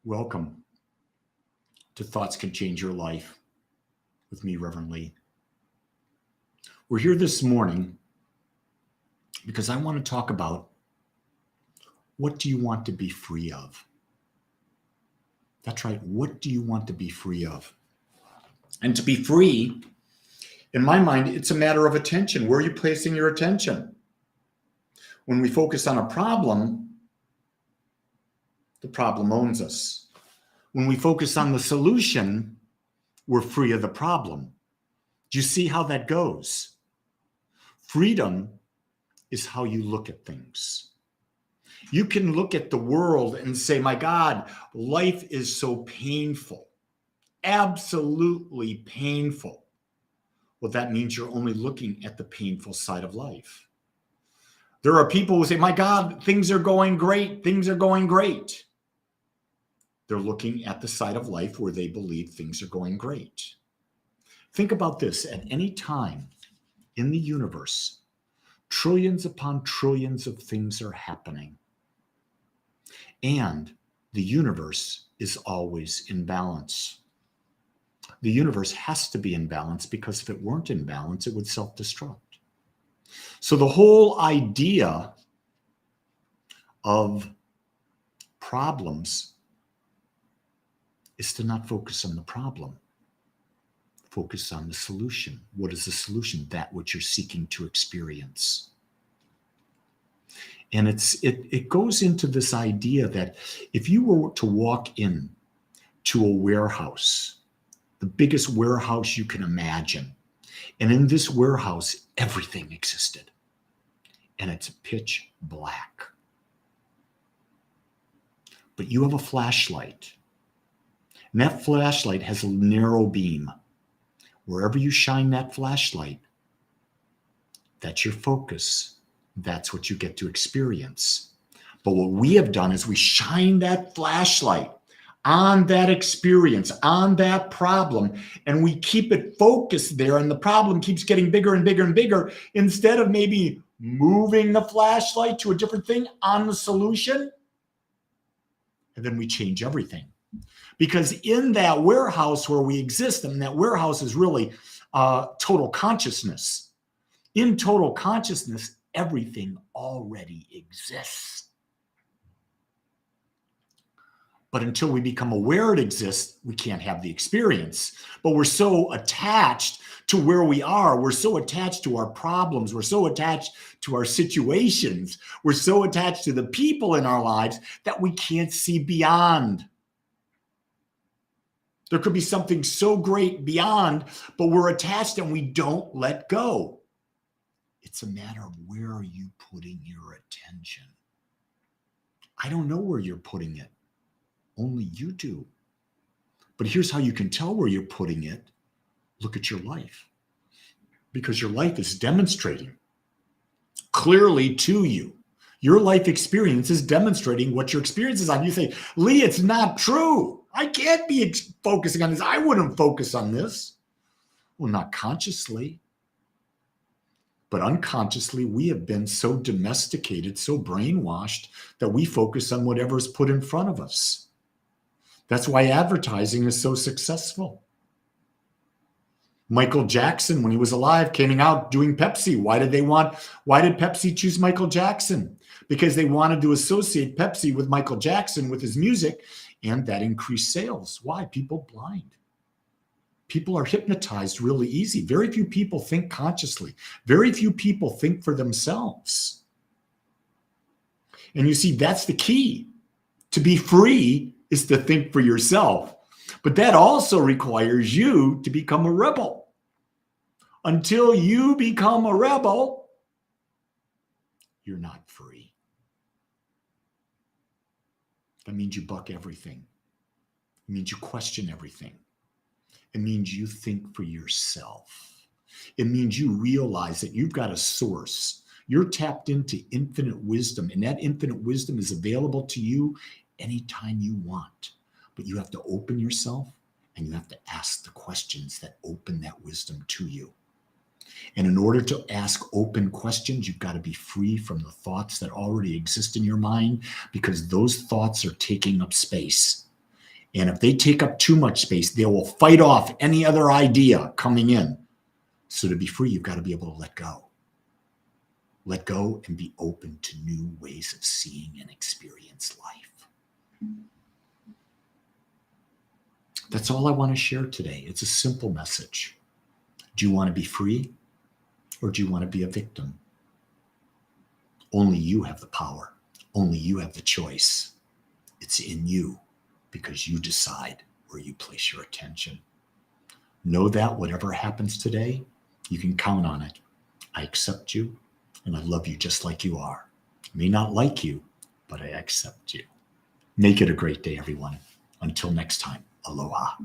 Welcome to Thoughts Can Change Your Life with me, Reverend Lee. We're here this morning because I want to talk about what do you want to be free of? That's right. What do you want to be free of? And to be free, in my mind, it's a matter of attention. Where are you placing your attention? When we focus on a problem, the problem owns us. When we focus on the solution, we're free of the problem. Do you see how that goes? Freedom is how you look at things. You can look at the world and say, my God, life is so painful, absolutely painful. Well, that means you're only looking at the painful side of life. There are people who say, my God, things are going great. Things are going great. They're looking at the side of life where they believe things are going great. Think about this. At any time in the universe, trillions upon trillions of things are happening. And the universe is always in balance. The universe has to be in balance because if it weren't in balance, it would self-destruct. So the whole idea of problems is to not focus on the problem. Focus on the solution. What is the solution? That which you're seeking to experience. And it goes into this idea that if you were to walk in to a warehouse, the biggest warehouse you can imagine, and in this warehouse, everything existed, and it's pitch black. But you have a flashlight, and that flashlight has a narrow beam. Wherever you shine that flashlight, that's your focus. That's what you get to experience. But what we have done is we shine that flashlight on that experience, on that problem, and we keep it focused there, and the problem keeps getting bigger and bigger and bigger, instead of maybe moving the flashlight to a different thing on the solution. And then we change everything. Because in that warehouse where we exist, and that warehouse is really total consciousness. In total consciousness, everything already exists. But until we become aware it exists, we can't have the experience. But we're so attached to where we are. We're so attached to our problems. We're so attached to our situations. We're so attached to the people in our lives that we can't see beyond. There could be something so great beyond, but we're attached and we don't let go. It's a matter of where are you putting your attention? I don't know where you're putting it. Only you do. But here's how you can tell where you're putting it. Look at your life. Because your life is demonstrating clearly to you. Your life experience is demonstrating what your experience is on. You say, Lee, it's not true. I can't be focusing on this. I wouldn't focus on this. Well, not consciously. But unconsciously, we have been so domesticated, so brainwashed that we focus on whatever is put in front of us. That's why advertising is so successful. Michael Jackson, when he was alive, came out doing Pepsi. Why did Pepsi choose Michael Jackson? Because they wanted to associate Pepsi with Michael Jackson, with his music, and that increased sales. Why? People blind. People are hypnotized really easy. Very few people think consciously. Very few people think for themselves. And you see, that's the key. To be free is to think for yourself. But that also requires you to become a rebel. Until you become a rebel, you're not free. That means you buck everything. It means you question everything. It means you think for yourself. It means you realize that you've got a source. You're tapped into infinite wisdom, and that infinite wisdom is available to you anytime you want. But you have to open yourself, and you have to ask the questions that open that wisdom to you. And in order to ask open questions, you've got to be free from the thoughts that already exist in your mind, because those thoughts are taking up space. And if they take up too much space, they will fight off any other idea coming in. So to be free, you've got to be able to let go. Let go and be open to new ways of seeing and experience life. That's all I want to share today. It's a simple message. Do you want to be free, or do you want to be a victim? Only you have the power. Only you have the choice. It's in you, because you decide where you place your attention. Know that whatever happens today, you can count on it. I accept you, and I love you just like you are. I may not like you, but I accept you. Make it a great day, everyone. Until next time, aloha.